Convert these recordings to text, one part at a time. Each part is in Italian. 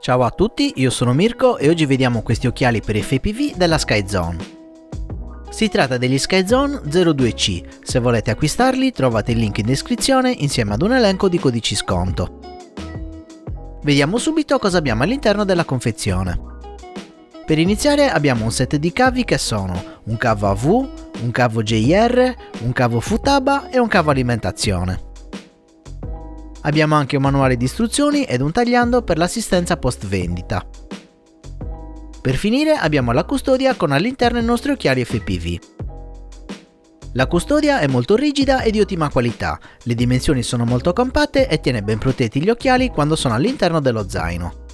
Ciao a tutti, io sono Mirko e oggi vediamo questi occhiali per FPV della SkyZone. Si tratta degli SkyZone 02C, se volete acquistarli trovate il link in descrizione insieme ad un elenco di codici sconto. Vediamo subito cosa abbiamo all'interno della confezione. Per iniziare abbiamo un set di cavi che sono un cavo AV, un cavo JR, un cavo Futaba e un cavo alimentazione. Abbiamo anche un manuale di istruzioni ed un tagliando per l'assistenza post vendita. Per finire abbiamo la custodia con all'interno i nostri occhiali FPV. La custodia è molto rigida e di ottima qualità, le dimensioni sono molto compatte e tiene ben protetti gli occhiali quando sono all'interno dello zaino.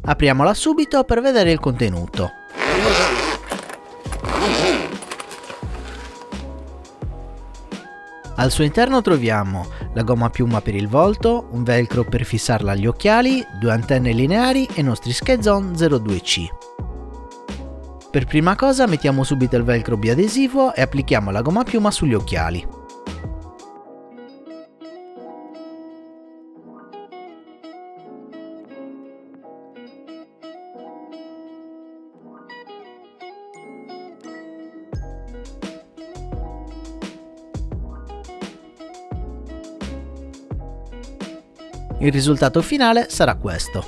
Apriamola subito per vedere il contenuto. Al suo interno troviamo la gomma a piuma per il volto, un velcro per fissarla agli occhiali, due antenne lineari e i nostri SkyZone 02C. Per prima cosa mettiamo subito il velcro biadesivo e applichiamo la gomma a piuma sugli occhiali. Il risultato finale sarà questo.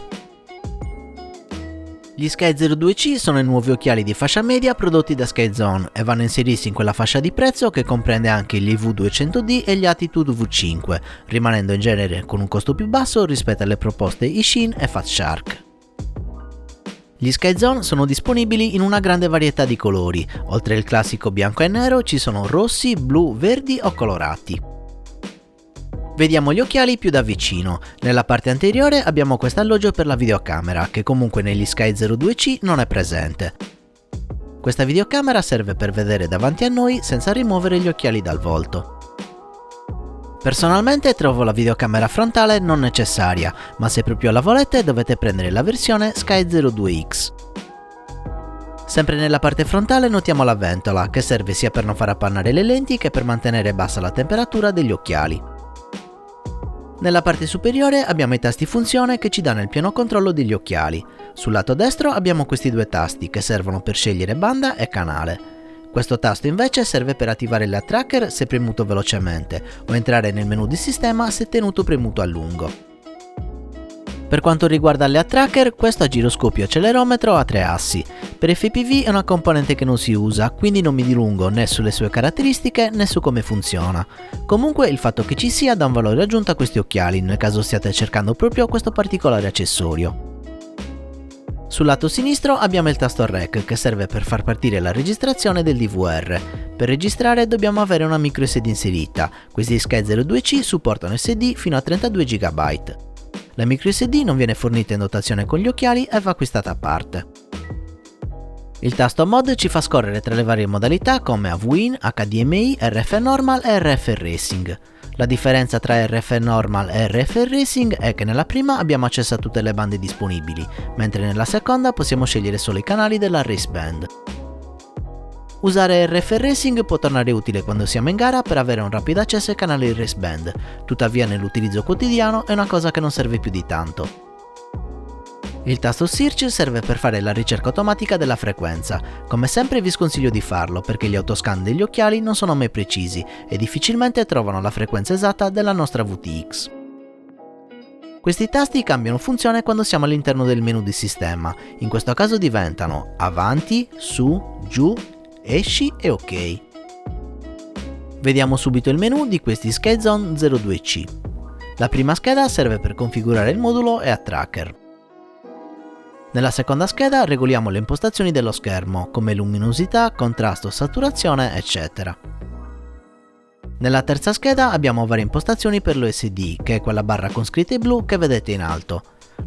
Gli Sky 02C sono i nuovi occhiali di fascia media prodotti da SkyZone e vanno inseriti in quella fascia di prezzo che comprende anche gli EV200D e gli Attitude V5, rimanendo in genere con un costo più basso rispetto alle proposte Ishin e Fat Shark. Gli SkyZone sono disponibili in una grande varietà di colori, oltre al classico bianco e nero ci sono rossi, blu, verdi o colorati. Vediamo gli occhiali più da vicino. Nella parte anteriore abbiamo questo alloggio per la videocamera, che comunque negli Sky 02C non è presente. Questa videocamera serve per vedere davanti a noi senza rimuovere gli occhiali dal volto. Personalmente trovo la videocamera frontale non necessaria, ma se proprio la volete dovete prendere la versione Sky 02X. Sempre nella parte frontale notiamo la ventola, che serve sia per non far appannare le lenti che per mantenere bassa la temperatura degli occhiali. Nella parte superiore abbiamo i tasti funzione che ci danno il pieno controllo degli occhiali. Sul lato destro abbiamo questi due tasti che servono per scegliere banda e canale. Questo tasto invece serve per attivare il tracker se premuto velocemente o entrare nel menu di sistema se tenuto premuto a lungo. Per quanto riguarda il tracker, questo ha giroscopio accelerometro a 3 assi. Per FPV è una componente che non si usa, quindi non mi dilungo né sulle sue caratteristiche né su come funziona. Comunque il fatto che ci sia dà un valore aggiunto a questi occhiali, nel caso stiate cercando proprio questo particolare accessorio. Sul lato sinistro abbiamo il tasto REC che serve per far partire la registrazione del DVR. Per registrare dobbiamo avere una microSD inserita, questi Sky 02C supportano SD fino a 32 GB. La microSD non viene fornita in dotazione con gli occhiali e va acquistata a parte. Il tasto Mod ci fa scorrere tra le varie modalità come AV-In, HDMI, RF Normal e RF Racing. La differenza tra RF Normal e RF Racing è che nella prima abbiamo accesso a tutte le bande disponibili, mentre nella seconda possiamo scegliere solo i canali della Race Band. Usare RF Racing può tornare utile quando siamo in gara per avere un rapido accesso ai canali Race Band, tuttavia nell'utilizzo quotidiano è una cosa che non serve più di tanto. Il tasto Search serve per fare la ricerca automatica della frequenza, come sempre vi sconsiglio di farlo perché gli autoscan degli occhiali non sono mai precisi e difficilmente trovano la frequenza esatta della nostra VTX. Questi tasti cambiano funzione quando siamo all'interno del menu di sistema, in questo caso diventano avanti, su, giù, esci e ok. Vediamo subito il menu di questi SkyZone 02C. La prima scheda serve per configurare il modulo e a tracker. Nella seconda scheda regoliamo le impostazioni dello schermo, come luminosità, contrasto, saturazione, eccetera. Nella terza scheda abbiamo varie impostazioni per l'OSD, che è quella barra con scritte blu che vedete in alto.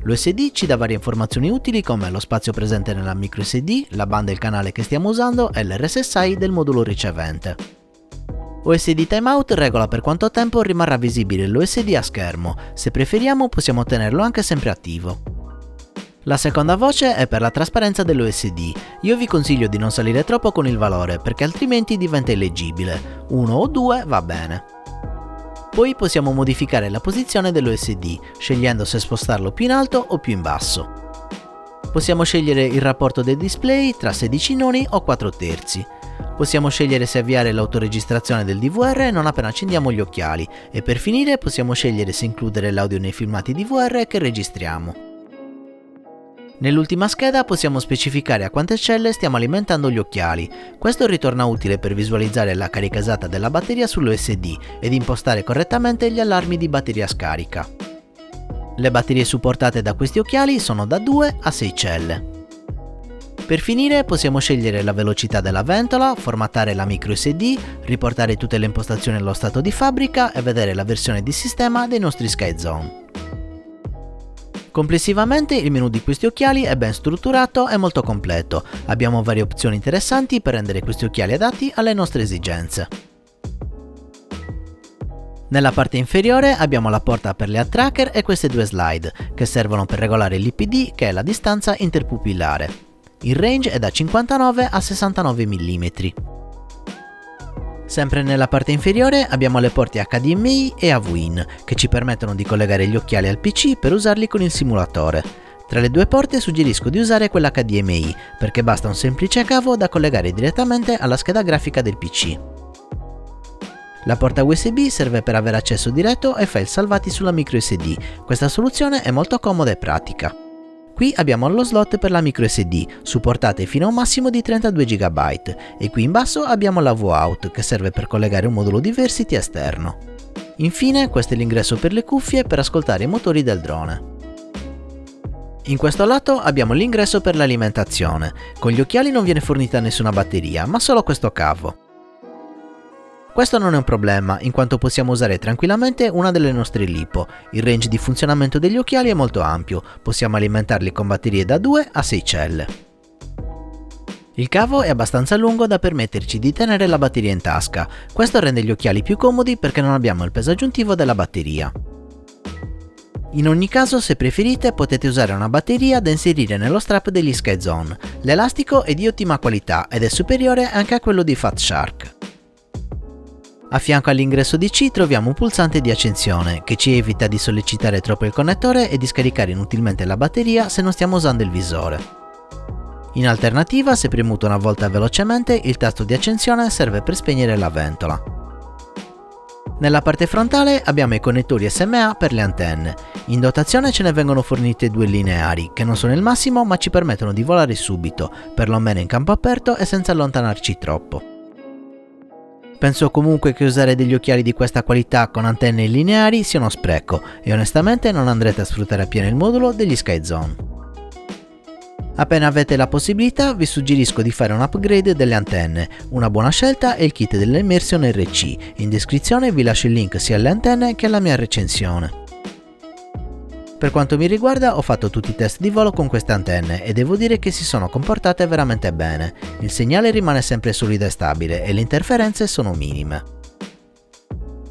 L'OSD ci dà varie informazioni utili come lo spazio presente nella microSD, la banda e il canale che stiamo usando e l'RSSI del modulo ricevente. OSD Timeout regola per quanto tempo rimarrà visibile l'OSD a schermo, se preferiamo possiamo tenerlo anche sempre attivo. La seconda voce è per la trasparenza dell'OSD, io vi consiglio di non salire troppo con il valore perché altrimenti diventa illeggibile, 1 o 2 va bene. Poi possiamo modificare la posizione dell'OSD, scegliendo se spostarlo più in alto o più in basso. Possiamo scegliere il rapporto del display tra 16 noni o 4 terzi. Possiamo scegliere se avviare l'autoregistrazione del DVR non appena accendiamo gli occhiali e per finire possiamo scegliere se includere l'audio nei filmati DVR che registriamo. Nell'ultima scheda possiamo specificare a quante celle stiamo alimentando gli occhiali. Questo ritorna utile per visualizzare la carica esatta della batteria sull'USD ed impostare correttamente gli allarmi di batteria scarica. Le batterie supportate da questi occhiali sono da 2 a 6 celle. Per finire possiamo scegliere la velocità della ventola, formattare la microSD, riportare tutte le impostazioni allo stato di fabbrica e vedere la versione di sistema dei nostri SkyZone. Complessivamente il menu di questi occhiali è ben strutturato e molto completo. Abbiamo varie opzioni interessanti per rendere questi occhiali adatti alle nostre esigenze. Nella parte inferiore abbiamo la porta per le eye tracker e queste due slide, che servono per regolare l'IPD, che è la distanza interpupillare. Il range è da 59 a 69 mm. Sempre nella parte inferiore abbiamo le porte HDMI e AV-in, che ci permettono di collegare gli occhiali al PC per usarli con il simulatore. Tra le due porte suggerisco di usare quella HDMI, perché basta un semplice cavo da collegare direttamente alla scheda grafica del PC. La porta USB serve per avere accesso diretto ai file salvati sulla microSD. Questa soluzione è molto comoda e pratica. Qui abbiamo lo slot per la microSD, supportate fino a un massimo di 32 GB, e qui in basso abbiamo la V-Out, che serve per collegare un modulo Diversity esterno. Infine, questo è l'ingresso per le cuffie per ascoltare i motori del drone. In questo lato abbiamo l'ingresso per l'alimentazione. Con gli occhiali non viene fornita nessuna batteria, ma solo questo cavo. Questo non è un problema, in quanto possiamo usare tranquillamente una delle nostre LiPo. Il range di funzionamento degli occhiali è molto ampio, possiamo alimentarli con batterie da 2 a 6 celle. Il cavo è abbastanza lungo da permetterci di tenere la batteria in tasca. Questo rende gli occhiali più comodi perché non abbiamo il peso aggiuntivo della batteria. In ogni caso, se preferite, potete usare una batteria da inserire nello strap degli SkyZone. L'elastico è di ottima qualità ed è superiore anche a quello di Fat Shark. A fianco all'ingresso DC troviamo un pulsante di accensione che ci evita di sollecitare troppo il connettore e di scaricare inutilmente la batteria se non stiamo usando il visore. In alternativa, se premuto una volta velocemente, il tasto di accensione serve per spegnere la ventola. Nella parte frontale abbiamo i connettori SMA per le antenne. In dotazione ce ne vengono fornite due lineari, che non sono il massimo ma ci permettono di volare subito, perlomeno in campo aperto e senza allontanarci troppo. Penso comunque che usare degli occhiali di questa qualità con antenne lineari sia uno spreco e onestamente non andrete a sfruttare appieno il modulo degli SkyZone. Appena avete la possibilità vi suggerisco di fare un upgrade delle antenne. Una buona scelta è il kit dell'Immersion RC. In descrizione vi lascio il link sia alle antenne che alla mia recensione. Per quanto mi riguarda ho fatto tutti i test di volo con queste antenne e devo dire che si sono comportate veramente bene. Il segnale rimane sempre solido e stabile e le interferenze sono minime.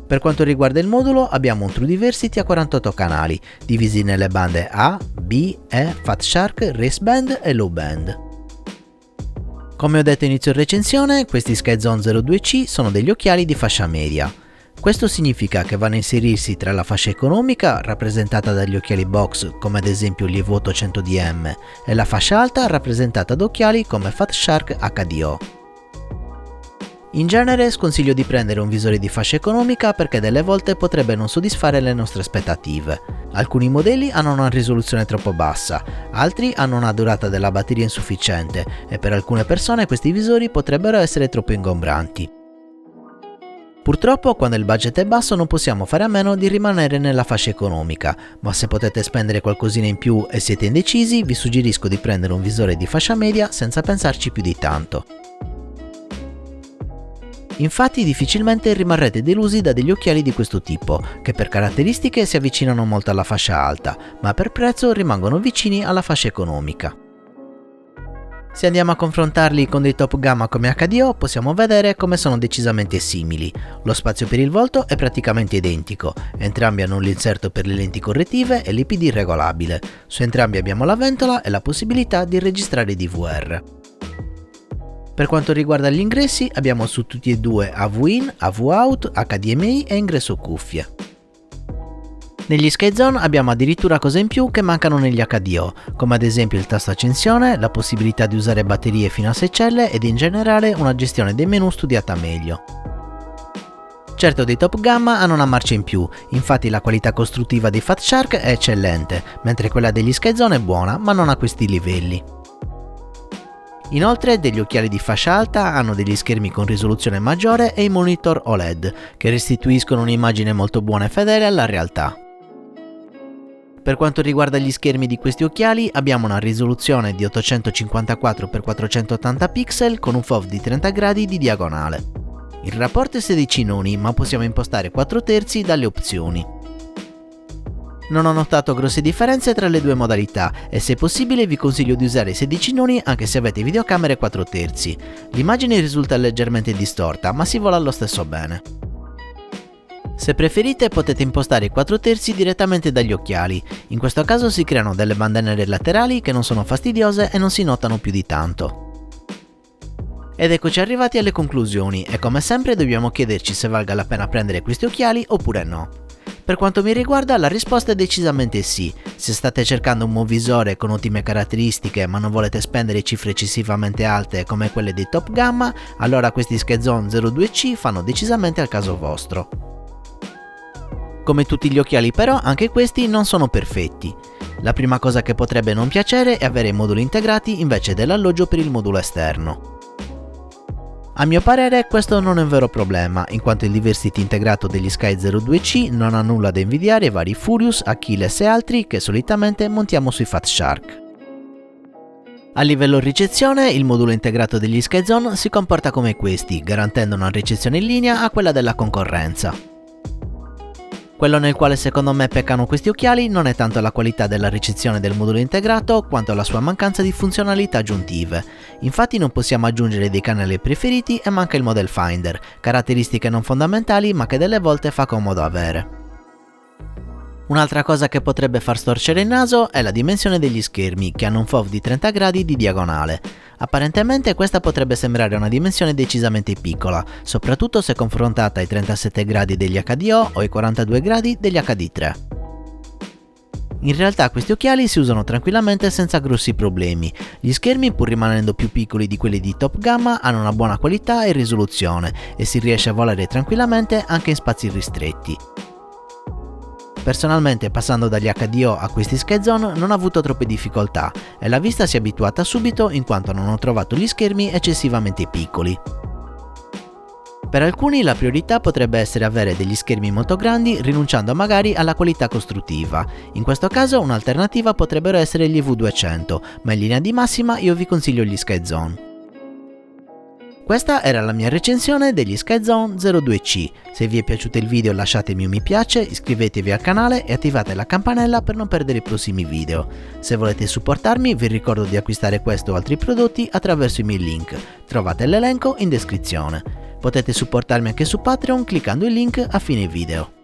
Per quanto riguarda il modulo abbiamo un True Diversity a 48 canali, divisi nelle bande A, B, E, Fat Shark, Race Band e Low Band. Come ho detto inizio recensione, questi SkyZone 02C sono degli occhiali di fascia media. Questo significa che vanno a inserirsi tra la fascia economica, rappresentata dagli occhiali box come ad esempio il Levo 800DM, e la fascia alta rappresentata da occhiali come Fat Shark HDO. In genere sconsiglio di prendere un visore di fascia economica perché delle volte potrebbe non soddisfare le nostre aspettative. Alcuni modelli hanno una risoluzione troppo bassa, altri hanno una durata della batteria insufficiente e per alcune persone questi visori potrebbero essere troppo ingombranti. Purtroppo quando il budget è basso non possiamo fare a meno di rimanere nella fascia economica, ma se potete spendere qualcosina in più e siete indecisi vi suggerisco di prendere un visore di fascia media senza pensarci più di tanto. Infatti difficilmente rimarrete delusi da degli occhiali di questo tipo, che per caratteristiche si avvicinano molto alla fascia alta, ma per prezzo rimangono vicini alla fascia economica. Se andiamo a confrontarli con dei top gamma come HDO possiamo vedere come sono decisamente simili. Lo spazio per il volto è praticamente identico, entrambi hanno l'inserto per le lenti correttive e l'IPD regolabile. Su entrambi abbiamo la ventola e la possibilità di registrare DVR. Per quanto riguarda gli ingressi abbiamo su tutti e due AV-in, AV-out, HDMI e ingresso cuffie. Negli SkyZone abbiamo addirittura cose in più che mancano negli HDO, come ad esempio il tasto accensione, la possibilità di usare batterie fino a 6 celle ed in generale una gestione dei menu studiata meglio. Certo, dei Top Gamma hanno una marcia in più, infatti la qualità costruttiva dei Fat Shark è eccellente, mentre quella degli SkyZone è buona, ma non a questi livelli. Inoltre degli occhiali di fascia alta hanno degli schermi con risoluzione maggiore e i monitor OLED, che restituiscono un'immagine molto buona e fedele alla realtà. Per quanto riguarda gli schermi di questi occhiali, abbiamo una risoluzione di 854x480 pixel con un FOV di 30 gradi di diagonale. Il rapporto è 16 noni, ma possiamo impostare 4/3 dalle opzioni. Non ho notato grosse differenze tra le due modalità e se possibile vi consiglio di usare 16 noni anche se avete videocamere 4/3. L'immagine risulta leggermente distorta, ma si vola allo stesso bene. Se preferite potete impostare i 4/3 direttamente dagli occhiali, in questo caso si creano delle bande nere laterali che non sono fastidiose e non si notano più di tanto. Ed eccoci arrivati alle conclusioni e come sempre dobbiamo chiederci se valga la pena prendere questi occhiali oppure no. Per quanto mi riguarda la risposta è decisamente sì. Se state cercando un buon visore con ottime caratteristiche ma non volete spendere cifre eccessivamente alte come quelle dei Top Gamma, allora questi SkyZone 02C fanno decisamente al caso vostro. Come tutti gli occhiali però anche questi non sono perfetti. La prima cosa che potrebbe non piacere è avere i moduli integrati invece dell'alloggio per il modulo esterno. A mio parere questo non è un vero problema, in quanto il diversity integrato degli Sky 02C non ha nulla da invidiare ai vari Furious, Achilles e altri che solitamente montiamo sui Fat Shark. A livello ricezione, il modulo integrato degli SkyZone si comporta come questi, garantendo una ricezione in linea a quella della concorrenza. Quello nel quale secondo me peccano questi occhiali non è tanto la qualità della ricezione del modulo integrato quanto la sua mancanza di funzionalità aggiuntive. Infatti non possiamo aggiungere dei canali preferiti e manca il model finder, caratteristiche non fondamentali ma che delle volte fa comodo avere. Un'altra cosa che potrebbe far storcere il naso è la dimensione degli schermi, che hanno un FOV di 30 gradi di diagonale. Apparentemente questa potrebbe sembrare una dimensione decisamente piccola, soprattutto se confrontata ai 37 gradi degli HDO o ai 42 gradi degli HD3. In realtà questi occhiali si usano tranquillamente senza grossi problemi. Gli schermi, pur rimanendo più piccoli di quelli di Top Gamma, hanno una buona qualità e risoluzione e si riesce a volare tranquillamente anche in spazi ristretti. Personalmente, passando dagli HDO a questi SkyZone non ho avuto troppe difficoltà e la vista si è abituata subito in quanto non ho trovato gli schermi eccessivamente piccoli. Per alcuni la priorità potrebbe essere avere degli schermi molto grandi rinunciando magari alla qualità costruttiva. In questo caso un'alternativa potrebbero essere gli EV200, ma in linea di massima io vi consiglio gli SkyZone. Questa era la mia recensione degli SkyZone 02C. Se vi è piaciuto il video lasciatemi un mi piace, iscrivetevi al canale e attivate la campanella per non perdere i prossimi video. Se volete supportarmi vi ricordo di acquistare questo o altri prodotti attraverso i miei link, trovate l'elenco in descrizione. Potete supportarmi anche su Patreon cliccando il link a fine video.